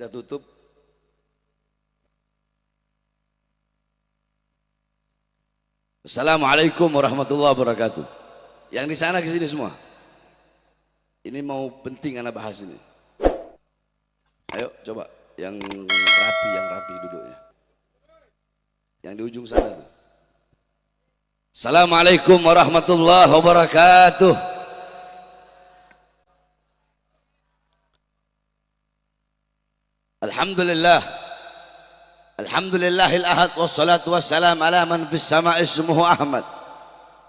Kita tutup. Assalamualaikum warahmatullahi wabarakatuh. Yang di sana ke sini semua. Ini mau penting anak bahas ini. Ayo coba yang rapi duduknya. Yang di ujung sana tuh. Assalamualaikum warahmatullahi wabarakatuh. Alhamdulillah. Alhamdulillahil ahad wassalatu wassalam ala man fis sama ismuhu Ahmad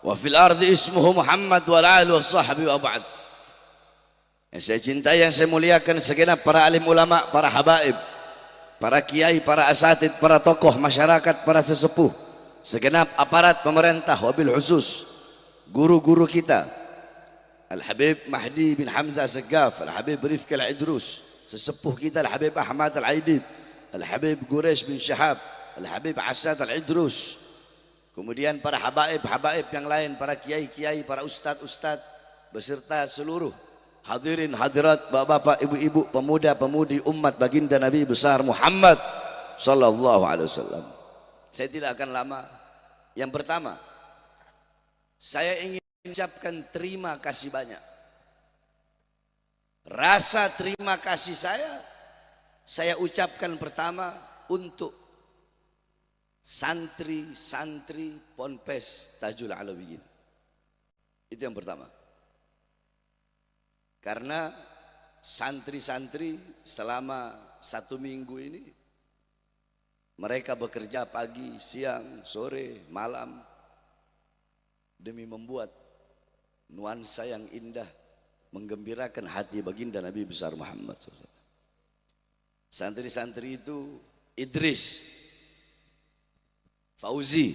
wa fil ardi ismuhu Muhammad wa ala alihi washabbihi wa ba'd. Yang saya cintai, yang saya muliakan segenap para alim ulama, para habaib, para kiai, para asatid, para tokoh masyarakat, para sesepuh, segenap aparat pemerintah, wabil khusus guru-guru kita, Al-Habib Mahdi bin Hamzah Segaf, Al-Habib Rifki Al-Idrus, sesepuh kita Al-Habib Ahmad Al-Aidid, Al-Habib Quraish bin Syahab, Al-Habib Asad Al-Idrus, kemudian para habaib-habaib yang lain, para kiai-kiai, para ustad-ustad, beserta seluruh hadirin hadirat, bapak-bapak, ibu-ibu, pemuda-pemudi umat baginda Nabi besar Muhammad sallallahu alaihi wasallam. Saya tidak akan lama. Yang pertama, saya ingin mengucapkan terima kasih banyak. Rasa terima kasih saya ucapkan pertama untuk santri-santri Ponpes Tajul Alawiyin. Itu yang pertama. Karena santri-santri selama 1 minggu ini mereka bekerja pagi, siang, sore, malam demi membuat nuansa yang indah menggembirakan hati baginda Nabi besar Muhammad SAW. Santri-santri itu Idris, Fauzi,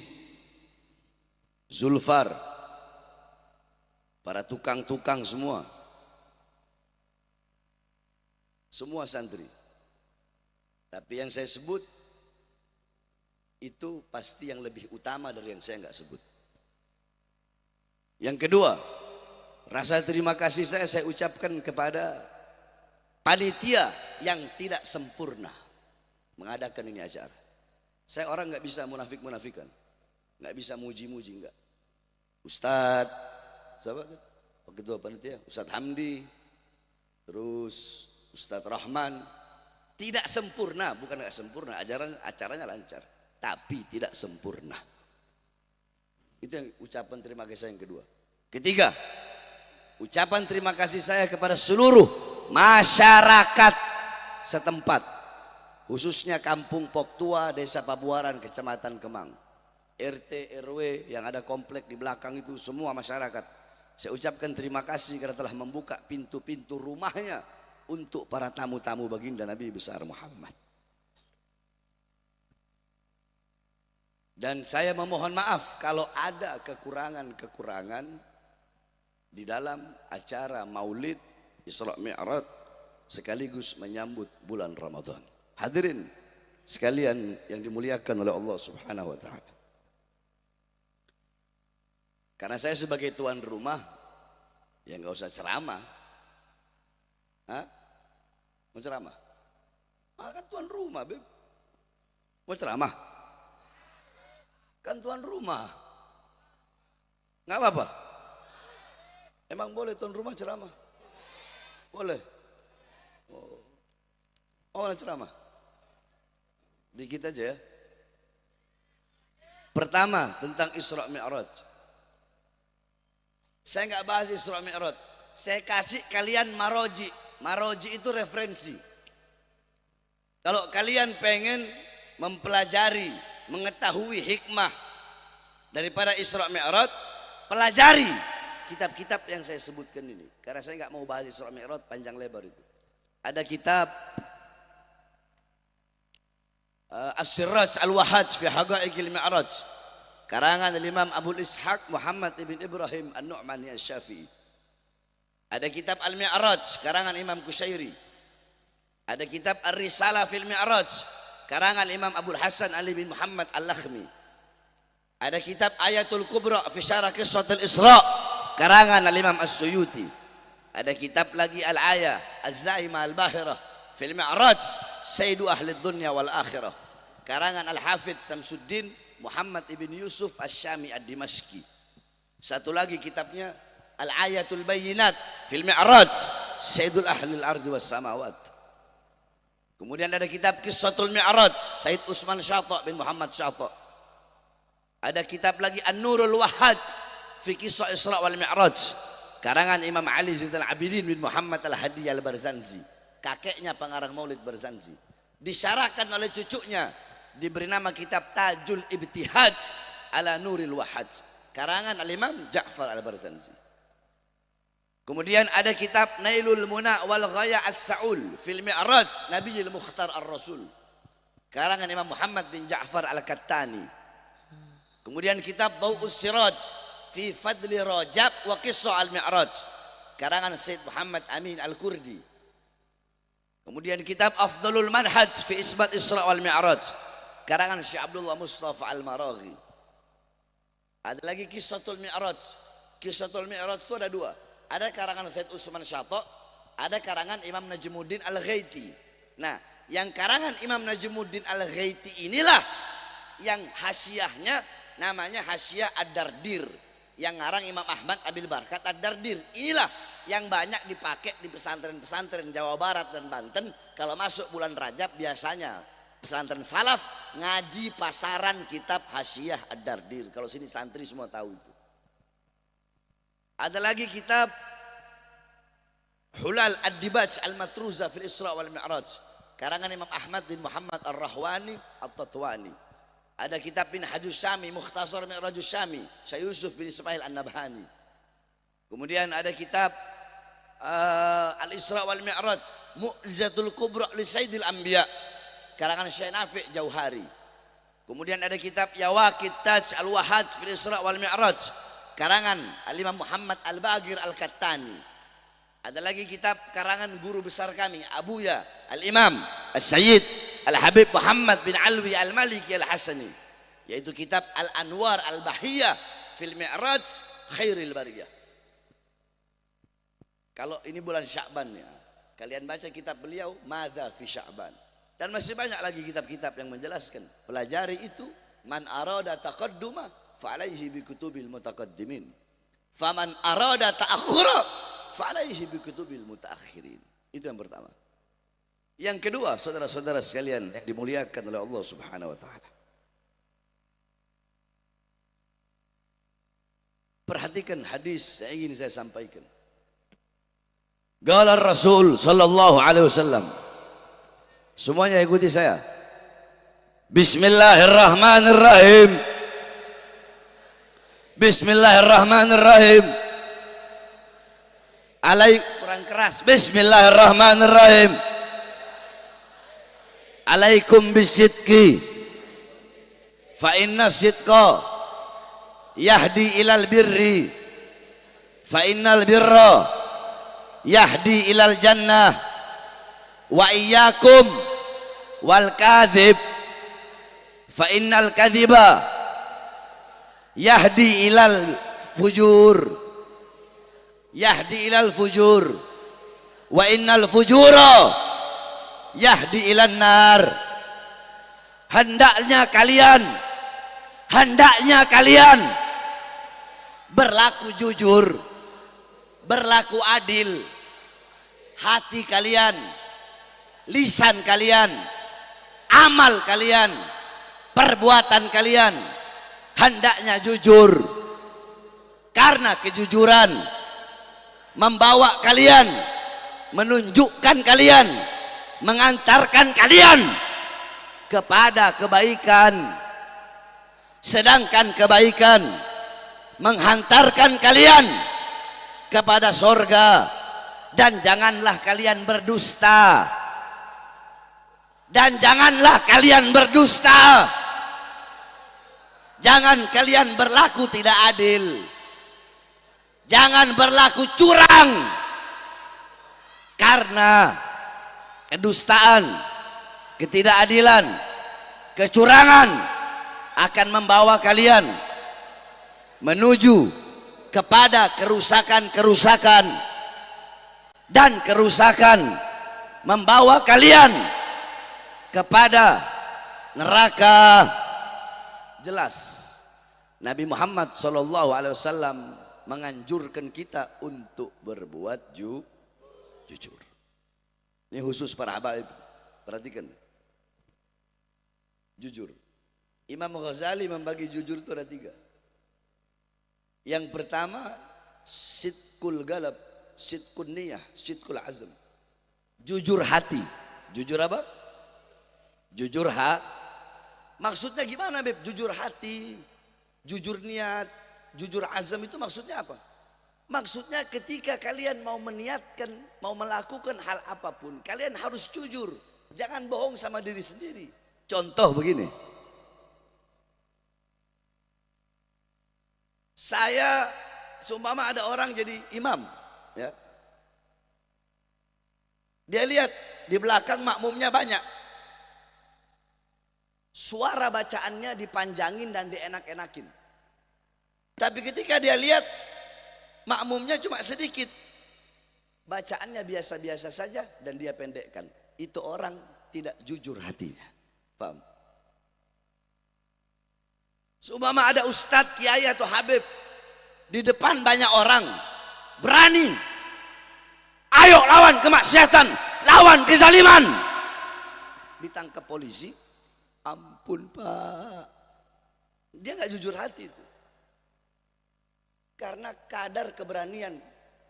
Zulfar, para tukang-tukang semua santri. Tapi yang saya sebut itu pasti yang lebih utama dari yang saya enggak sebut. Yang kedua, rasa terima kasih saya ucapkan kepada panitia yang tidak sempurna mengadakan ini acara. Saya orang enggak bisa munafik-munafikan, enggak bisa muji-muji, enggak. Ustadz, siapa tuh? Ketua panitia, Ustadz Hamdi, terus Ustadz Rahman, tidak sempurna, bukan enggak sempurna, acaranya lancar, tapi tidak sempurna. Itu yang ucapan terima kasih saya yang kedua. Ketiga, ucapan terima kasih saya kepada seluruh masyarakat setempat, khususnya Kampung Poktua, Desa Pabuaran, Kecamatan Kemang, RT RW yang ada komplek di belakang itu, semua masyarakat. Saya ucapkan terima kasih karena telah membuka pintu-pintu rumahnya untuk para tamu-tamu baginda Nabi besar Muhammad. Dan saya memohon maaf kalau ada kekurangan-kekurangan di dalam acara Maulid Isra Mi'raj sekaligus menyambut bulan Ramadan. Hadirin sekalian yang dimuliakan oleh Allah Subhanahu wa taala. Karena saya sebagai tuan rumah, ya nggak usah ceramah. Mau ceramah? Kan tuan rumah, Beb. Mau ceramah? Kan tuan rumah. Nggak apa-apa? Emang boleh tuan rumah ceramah? Boleh. Oh. Mana ceramah? Dikit aja ya. Pertama tentang Isra Mi'raj. Saya nggak bahas Isra Mi'raj. Saya kasih kalian maroji. Maroji itu referensi. Kalau kalian pengen mempelajari, mengetahui hikmah daripada Isra Mi'raj, pelajari kitab-kitab yang saya sebutkan ini. Karena saya nggak mau bahas Isra Mi'raj panjang lebar itu. Ada kitab As-Siraj Al-Wahaj fi Haqa'iqil Mi'raj, karangan Imam Abu Ishaq Muhammad ibn Ibrahim An-Nu'mani Asy-Syafi'i. Ada kitab Al-Mi'raj karangan Imam Kusyairi. Ada kitab Ar-Risalah fil Mi'raj karangan Imam Abdul Hasan Ali bin Muhammad Al-Lakhmi. Ada kitab Ayatul Kubra fi Syarah Qissatul Isra karangan Imam As-Suyuti. Ada kitab lagi Al-Ayah Az-Zaimah Al-Bahirah fil Mi'raj Sayyidu Ahli Dunya wal Akhirah, karangan Al-Hafidh Samsuddin Muhammad ibn Yusuf Asy-Syami Ad-Dimashqi. Satu lagi kitabnya Al-Ayatul Bayyinat fil Mi'raj, Sayyidul Ahli al-Ardi was Samawat. Kemudian ada kitab Qissatul Mi'raj, Sayyid Usman Syata bin Muhammad Syata. Ada kitab lagi An-Nurul Wahhaj fi Qissah Isra wal Mi'raj, karangan Imam Ali Zainal Abidin bin Muhammad Al-Hadi Al-Barzanji, kakeknya pengarang Maulid Barzanji. Disyarahkan oleh cucunya, diberi nama kitab Tajul Ibtihaj ala Nuril Wahhaj, karangan Al-Imam Ja'far Al-Barzanji. Kemudian ada kitab Nailul Muna wal Ghaya As-Sa'ul fil Mi'raj Nabiyil Mukhtar Ar-Rasul, karangan Imam Muhammad bin Ja'far Al-Kattani. Kemudian kitab Dhau'us Siraj fi Fadli Rajab wa Qissah Al-Mi'raj, karangan Sayyid Muhammad Amin Al-Kurdi. Kemudian kitab Afdalul Manhaj fi Isbat Isra wal Mi'raj, karangan Syekh Abdullah Mustafa Al-Maraghi. Ada lagi Qissatul Mi'raj. Qissatul Mi'raj itu ada dua. Ada karangan Sayyid Usman Syata, ada karangan Imam Najmuddin Al-Ghaiti. Nah, yang karangan Imam Najmuddin Al-Ghaiti inilah yang hasyiahnya namanya Hasyiah Ad-Dardir, yang ngarang Imam Ahmad Abil Barkat Ad-Dardir. Inilah yang banyak dipakai di pesantren-pesantren Jawa Barat dan Banten. Kalau masuk bulan Rajab biasanya pesantren salaf ngaji pasaran kitab Hasyiah Ad-Dardir. Kalau sini santri semua tahu itu. Ada lagi kitab Hulal Ad-Dibaj Al-Matruza fil Isra wal Mi'raj, karangan Imam Ahmad bin Muhammad Ar-Rahwani At-Tatwani. Ada kitab Minhajus Syami Mukhtasar Mi'rajus Syami Syekh Yusuf bin Ismail An-Nabhani. Kemudian ada kitab Al-Isra wal Mi'raj Mu'jizatul Kubra li Sayyidil Anbiya, karangan Syekh Nafi' Jauhari. Kemudian ada kitab Yawaqit Taj Al-Wahhaj fil Isra wal Mi'raj, karangan Al-Imam Muhammad Al-Bagir Al-Kattani. Ada lagi kitab karangan guru besar kami Abuya Al-Imam As-Sayyid Al-Habib Muhammad bin Alwi Al-Maliki Al-Hasani, yaitu kitab Al-Anwar Al-Bahiyah fil Mi'raj Khairil Bariyah. Kalau ini bulan Sya'ban ya, kalian baca kitab beliau Madza fi Sya'ban. Dan masih banyak lagi kitab-kitab yang menjelaskan. Pelajari itu, man arada taqadduma fa alaihi bi kutubil mutaqaddimin, faman arada ta'akhkhura fa alaihi bi kutubil mutaakhirin. Itu yang pertama. Yang kedua, saudara-saudara sekalian yang dimuliakan oleh Allah Subhanahu wa taala, perhatikan hadis yang ingin saya sampaikan. Qala Rasul sallallahu alaihi wasallam. Semuanya ikuti saya. Bismillahirrahmanirrahim. Bismillahirrahmanirrahim. Kurang keras. Bismillahirrahmanirrahim. Alaikum bisidqi fa inna sidqa yahdi ilal birri fa innal birra yahdi ilal jannah wa iyyakum wal kadhib fa innal kadhiba yahdi ilal fujur wa innal fujura yahdi ilan nar. Hendaknya kalian berlaku jujur, berlaku adil. Hati kalian, lisan kalian, amal kalian, perbuatan kalian hendaknya jujur, karena kejujuran membawa kalian, menunjukkan kalian, mengantarkan kalian kepada kebaikan, sedangkan kebaikan menghantarkan kalian kepada sorga. Dan janganlah kalian berdusta, jangan kalian berlaku tidak adil, jangan berlaku curang, karena kedustaan, ketidakadilan, kecurangan akan membawa kalian menuju kepada kerusakan, dan kerusakan membawa kalian kepada neraka. Jelas Nabi Muhammad SAW menganjurkan kita untuk berbuat jujur. Ini khusus para habaib, perhatikan. Jujur. Imam Ghazali membagi jujur itu ada 3. Yang pertama, sidqul galab, sidqun niyah, sidqul azm. Jujur hati. Jujur apa? Jujur maksudnya gimana, Beb? Jujur hati, jujur niat, jujur azam itu maksudnya apa? Maksudnya ketika kalian mau meniatkan, mau melakukan hal apapun, kalian harus jujur. Jangan bohong sama diri sendiri. Contoh begini. Saya seumpama ada orang jadi imam, ya. Dia lihat di belakang makmumnya banyak. Suara bacaannya dipanjangin dan dienak-enakin. Tapi ketika dia lihat makmumnya cuma sedikit, bacaannya biasa-biasa saja dan dia pendekkan. Itu orang tidak jujur hatinya. Paham? Seumpama ada ustadz, kiai atau habib di depan banyak orang, berani, ayo lawan kemaksiatan, lawan kezaliman, ditangkap polisi, ampun Pak, dia nggak jujur hati itu. Karena kadar keberanian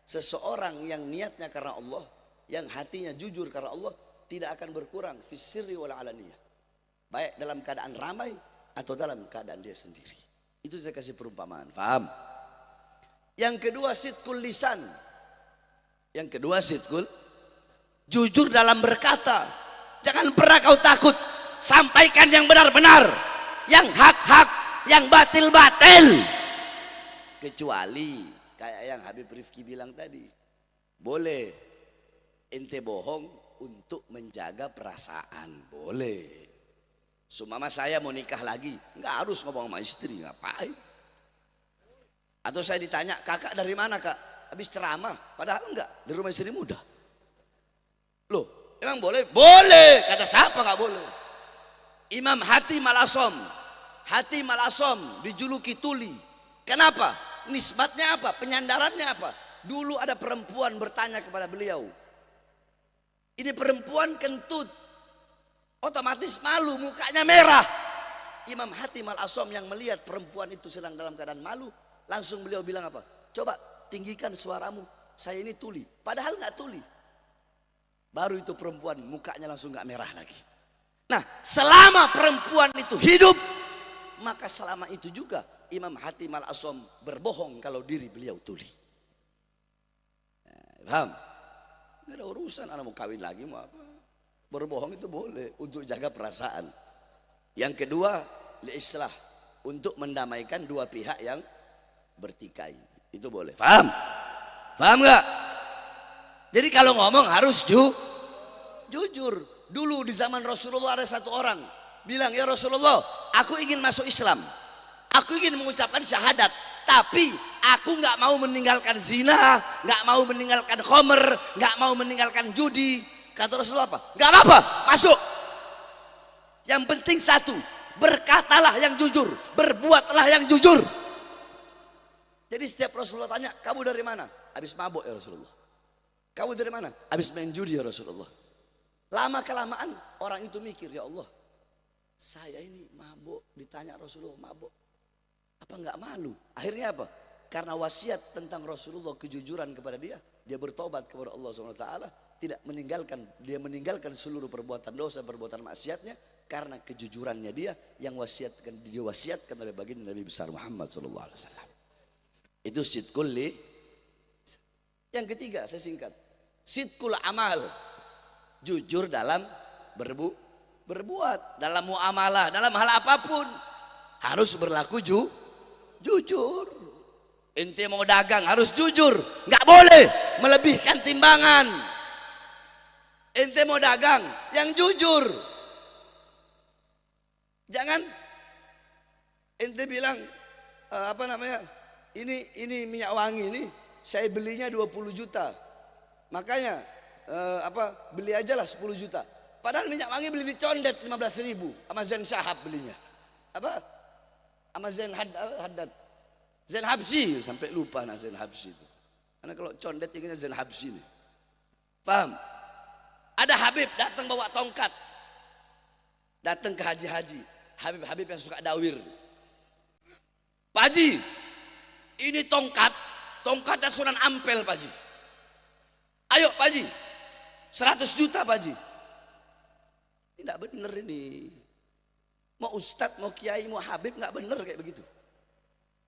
seseorang yang niatnya karena Allah, yang hatinya jujur karena Allah, tidak akan berkurang fis sirri wal alaniyah, baik dalam keadaan ramai atau dalam keadaan dia sendiri. Itu saya kasih perumpamaan, paham? Yang kedua, sidqul lisan. Yang kedua, sidqul, jujur dalam berkata. Jangan pernah kau takut, sampaikan yang benar-benar, yang hak-hak, yang batil-batil. Kecuali kayak yang Habib Rifki bilang tadi, boleh ente bohong untuk menjaga perasaan, boleh. Sumama saya mau nikah lagi, nggak harus ngomong sama istri, ngapain? Atau saya ditanya, kakak dari mana kak? Habis ceramah, padahal enggak, di rumah istri muda. Loh, emang boleh? Boleh, kata siapa nggak boleh? Imam Hatim Al-Asom, Hatim Al-Asom dijuluki tuli. Kenapa? Nisbatnya apa? Penyandarannya apa? Dulu ada perempuan bertanya kepada beliau. Ini perempuan kentut, otomatis malu, mukanya merah. Imam Hatim Al-Asom yang melihat perempuan itu sedang dalam keadaan malu, langsung beliau bilang apa? Coba tinggikan suaramu, saya ini tuli. Padahal nggak tuli. Baru itu perempuan mukanya langsung nggak merah lagi. Nah, selama perempuan itu hidup, maka selama itu juga Imam Hatim Al-Asom berbohong kalau diri beliau tuli. Paham? Nggak ada urusan, anak mau kawin lagi mau apa? Berbohong itu boleh untuk jaga perasaan. Yang kedua, liislah, untuk mendamaikan dua pihak yang bertikai. Itu boleh. Paham? Paham nggak? Jadi kalau ngomong harus jujur. Dulu di zaman Rasulullah ada satu orang bilang, ya Rasulullah, aku ingin masuk Islam, aku ingin mengucapkan syahadat, tapi aku nggak mau meninggalkan zina, nggak mau meninggalkan khomer, nggak mau meninggalkan judi. Kata Rasulullah apa? Nggak apa-apa, masuk. Yang penting satu, berkatalah yang jujur, berbuatlah yang jujur. Jadi setiap Rasulullah tanya, kamu dari mana? Habis mabuk ya Rasulullah. Kamu dari mana? Habis main judi ya Rasulullah. Lama kelamaan orang itu mikir, ya Allah, saya ini mabuk, ditanya Rasulullah mabuk, apa nggak malu? Akhirnya apa? Karena wasiat tentang Rasulullah, kejujuran kepada dia bertobat kepada Allah SWT, tidak meninggalkan, dia meninggalkan seluruh perbuatan dosa, perbuatan maksiatnya, karena kejujurannya dia yang diwasiatkan oleh baginda Nabi besar Muhammad SAW. Itu sidqul li. Yang ketiga saya singkat, sidqul amal, jujur dalam berbuat, dalam muamalah, dalam hal apapun harus berlaku jujur. Ente mau dagang harus jujur, nggak boleh melebihkan timbangan. Ente mau dagang yang jujur, jangan ente bilang ini minyak wangi ini saya belinya 20 juta, makanya beli aja lah 10 juta. Padahal minyak wangi beli di Condet 15.000 sama Zain Shahab belinya. Apa? Sama Zain Haddad. Zain Habsyi, sampai lupa nah Zain Habsyi itu. Karena kalau Condet ingatnya Zain Habsyi nih. Paham? Ada Habib datang bawa tongkat. Datang ke haji-haji. Habib-habib yang suka dawir. Pak Haji, ini tongkatnya Sunan Ampel Pak Haji. Ayo Pak Haji, 100 juta Pak Haji. Ini enggak bener ini. Mau ustadz, mau kiai, mau habib enggak bener kayak begitu.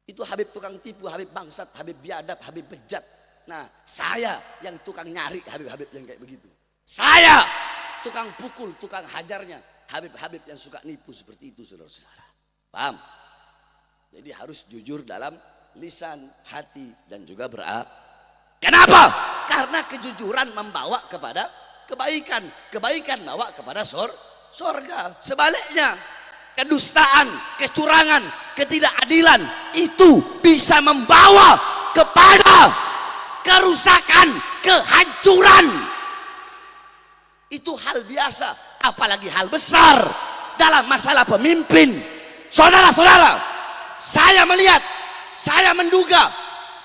Itu habib tukang tipu, habib bangsat, habib biadab, habib bejat. Nah, saya yang tukang nyari habib-habib yang kayak begitu. Saya tukang pukul, tukang hajarnya habib-habib yang suka nipu seperti itu, saudara-saudara. Paham? Jadi harus jujur dalam lisan, hati, dan juga berakal. Kenapa? Karena kejujuran membawa kepada kebaikan. Kebaikan membawa kepada surga. Sebaliknya, kedustaan, kecurangan, ketidakadilan itu bisa membawa kepada kerusakan, kehancuran. Itu hal biasa, apalagi hal besar dalam masalah pemimpin. Saudara-saudara, saya melihat, saya menduga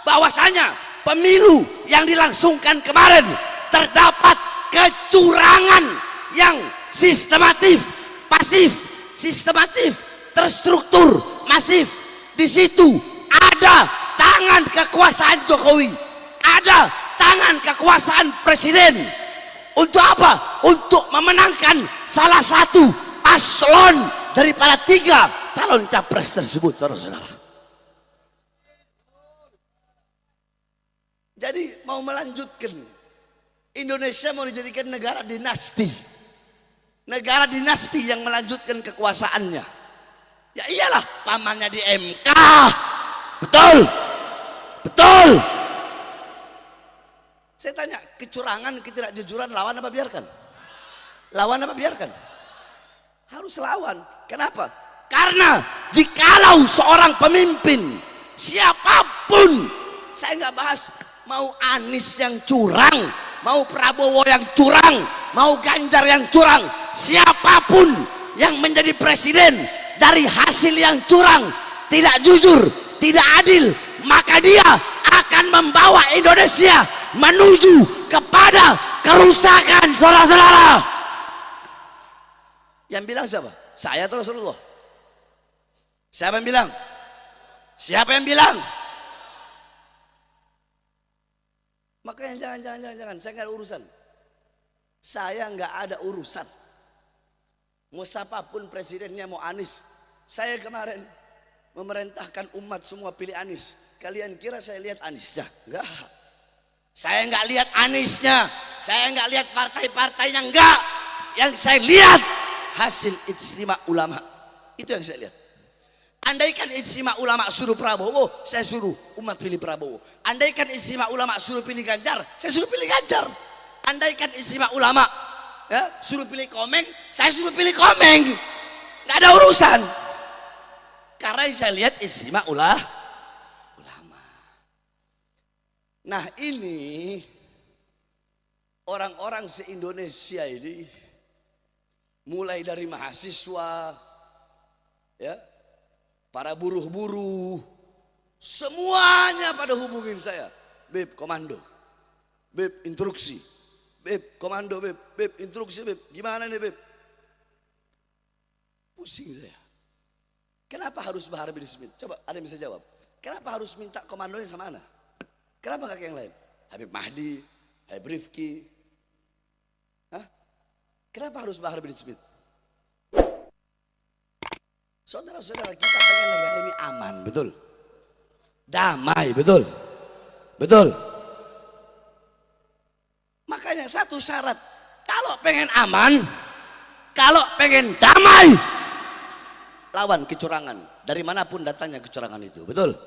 bahwasanya pemilu yang dilangsungkan kemarin terdapat kecurangan yang sistematif, pasif, sistematif, terstruktur, masif. Di situ ada tangan kekuasaan Jokowi, ada tangan kekuasaan presiden. Untuk apa? Untuk memenangkan salah satu paslon daripada 3 calon capres tersebut, saudara-saudara. Jadi mau melanjutkan, Indonesia mau dijadikan negara dinasti. Negara dinasti yang melanjutkan kekuasaannya. Ya iyalah, pamannya di MK. Betul. Betul. Saya tanya, kecurangan, ketidakjujuran lawan apa biarkan? Lawan apa biarkan? Harus lawan. Kenapa? Karena jikalau seorang pemimpin, siapapun, saya nggak bahas mau Anies yang curang, mau Prabowo yang curang, mau Ganjar yang curang, siapapun yang menjadi presiden dari hasil yang curang, tidak jujur, tidak adil, maka dia akan membawa Indonesia menuju kepada kerusakan, saudara-saudara. Yang bilang siapa? Saya atau Rasulullah? Siapa yang bilang? Siapa yang bilang? Makanya jangan, saya nggak ada urusan. Saya nggak ada urusan. Mau siapapun presidennya, mau Anies. Saya kemarin memerintahkan umat semua pilih Anies. Kalian kira saya lihat Aniesnya? Enggak. Saya nggak lihat Aniesnya. Saya nggak lihat partai-partainya, enggak. Yang saya lihat hasil ijtima ulama. Itu yang saya lihat. Andaikan ijtima ulama suruh Prabowo, saya suruh umat pilih Prabowo. Andaikan ijtima ulama suruh pilih Ganjar, saya suruh pilih Ganjar. Andaikan ijtima ulama ya, suruh pilih Komeng, saya suruh pilih Komeng. Nggak ada urusan. Karena saya lihat ijtima ulama. Nah ini orang-orang se-Indonesia ini, mulai dari mahasiswa, ya, para buruh-buruh, semuanya pada hubungin saya. Beb, komando. Beb, instruksi. Beb, komando, beb. Beb, instruksi, beb. Gimana nih, beb? Pusing saya. Kenapa harus Bahar bin Smith? Coba, ada yang bisa jawab. Kenapa harus minta komandonya sama ana? Kenapa gak kayak yang lain? Habib Mahdi, Habib Rifki. Hah? Kenapa harus Bahar bin Smith? Saudara-saudara, kita pengen negara ini aman, betul? Damai, betul? Betul? Makanya satu syarat, kalau pengen aman, kalau pengen damai, lawan kecurangan. Dari manapun datangnya kecurangan itu, betul?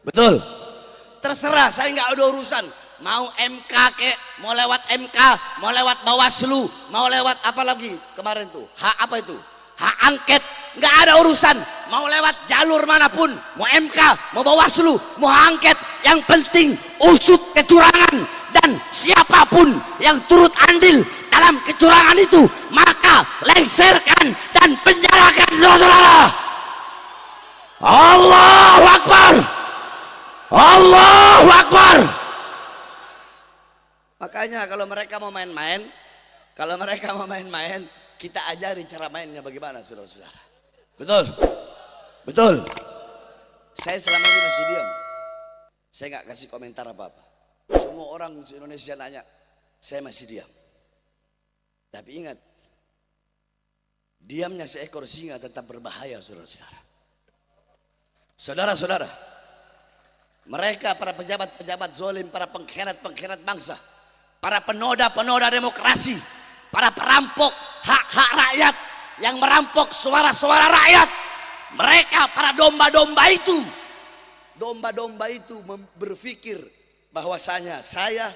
Betul? Terserah, saya nggak ada urusan. Mau MK kek, mau lewat MK, mau lewat Bawaslu, mau lewat apa lagi kemarin tuh? Hak apa itu? Hak angket, nggak ada urusan. Mau lewat jalur manapun, mau MK, mau Bawaslu, mau hak angket, yang penting usut kecurangan dan siapapun yang turut andil dalam kecurangan itu maka lengserkan dan penjarakan saudara-saudara. Allahu Akbar, Allahu Akbar. Makanya kalau mereka mau main-main, kita ajari cara mainnya bagaimana, saudara-saudara. Betul, betul. Saya selama ini masih diam. Saya nggak kasih komentar apa-apa. Semua orang di Indonesia nanya, saya masih diam. Tapi ingat, diamnya seekor singa tetap berbahaya, saudara-saudara. Saudara-saudara, mereka para pejabat-pejabat zolim, para pengkhianat-pengkhianat bangsa, para penoda-penoda demokrasi, para perampok hak-hak rakyat yang merampok suara-suara rakyat, mereka para domba-domba itu berpikir bahwasanya saya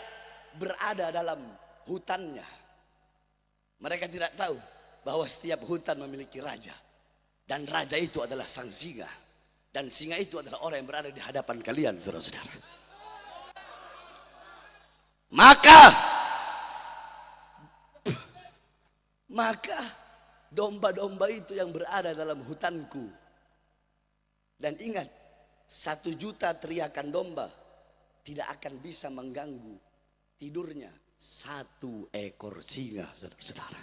berada dalam hutannya. Mereka tidak tahu bahwa setiap hutan memiliki raja, dan raja itu adalah sang singa, dan singa itu adalah orang yang berada di hadapan kalian, saudara-saudara. Maka domba-domba itu yang berada dalam hutanku. Dan ingat, 1 juta teriakan domba tidak akan bisa mengganggu tidurnya 1 ekor singa, saudara-saudara.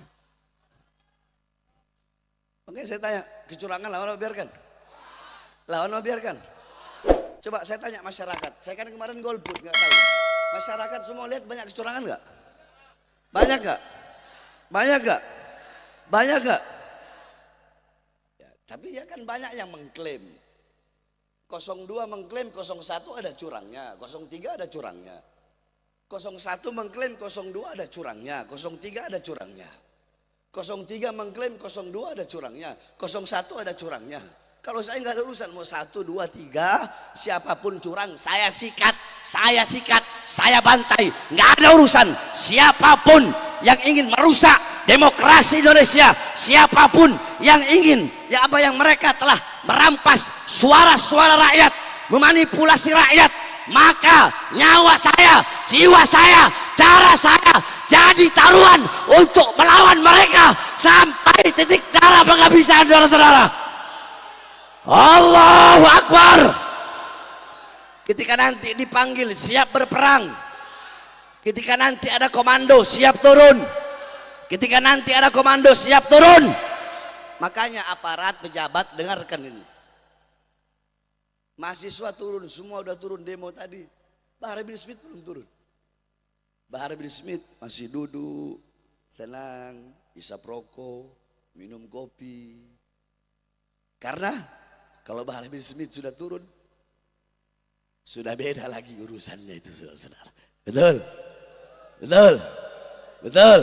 Makanya saya tanya, kecurangan lawan apa biarkan? Lawan apa biarkan? Coba saya tanya masyarakat, saya kan kemarin golput, nggak tahu. Masyarakat semua lihat banyak kecurangan nggak? Banyak nggak? Banyak nggak? Banyak nggak? Ya, tapi ya kan banyak yang mengklaim. 02 mengklaim 01 ada curangnya, 03 ada curangnya. 01 mengklaim 02 ada curangnya, 03 ada curangnya. 03 mengklaim 02 ada curangnya, 01 ada curangnya. Kalau saya nggak ada urusan mau 1, 2, 3, siapapun curang saya sikat, saya bantai, nggak ada urusan. Siapapun yang ingin merusak demokrasi Indonesia, siapapun yang ingin yang mereka telah merampas suara-suara rakyat, memanipulasi rakyat, maka nyawa saya, jiwa saya, darah saya jadi taruhan untuk melawan mereka sampai titik darah penghabisan, saudara-saudara. Allahu Akbar. Ketika nanti dipanggil siap berperang, ketika nanti ada komando siap turun, ketika nanti ada komando siap turun. Makanya aparat pejabat dengarkan ini. Mahasiswa turun, semua udah turun demo tadi. Bahar bin Smith belum turun. Bahar bin Smith masih duduk, tenang, isap rokok, minum kopi. Karena kalau Bahar bin Smith sudah turun, sudah beda lagi urusannya itu, saudara-saudara. Betul? Betul? Betul?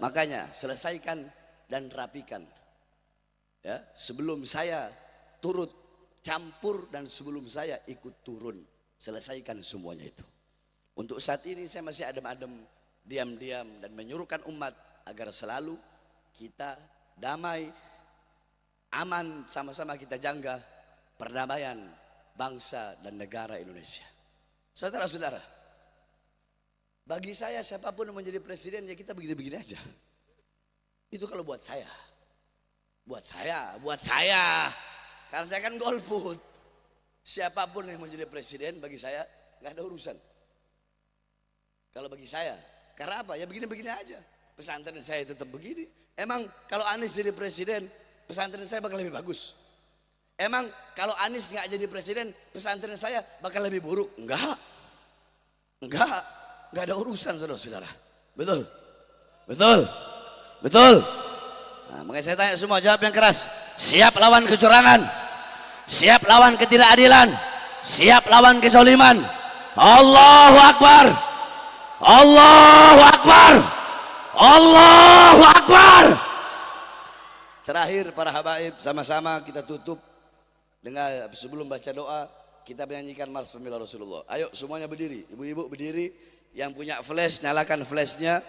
Makanya selesaikan dan rapikan. Ya, sebelum saya turut campur dan sebelum saya ikut turun, selesaikan semuanya itu. Untuk saat ini saya masih adem-adem, diam-diam dan menyuruhkan umat agar selalu kita damai, aman, sama-sama kita jaga perdamaian bangsa dan negara Indonesia. Saudara-saudara, bagi saya siapapun yang menjadi presiden ya kita begini-begini aja. Itu kalau buat saya. Buat saya. Karena saya kan golput. Siapapun yang menjadi presiden bagi saya nggak ada urusan. Kalau bagi saya, karena apa? Ya begini-begini aja. Pesantren saya tetap begini. Emang kalau Anies jadi presiden, pesantren saya bakal lebih bagus? Emang kalau Anies nggak jadi presiden, pesantren saya bakal lebih buruk? Enggak ada urusan, saudara-saudara. Betul, betul, betul. Nah, makanya saya tanya semua, jawab yang keras. Siap lawan kecurangan, siap lawan ketidakadilan, siap lawan kezaliman. Allahu Akbar, Allahu Akbar, Allahu Akbar. Terakhir para habaib, sama-sama kita tutup dengan sebelum baca doa kita menyanyikan Mars Pembela Rasulullah. Ayo semuanya berdiri, ibu-ibu berdiri, yang punya flash nyalakan flashnya.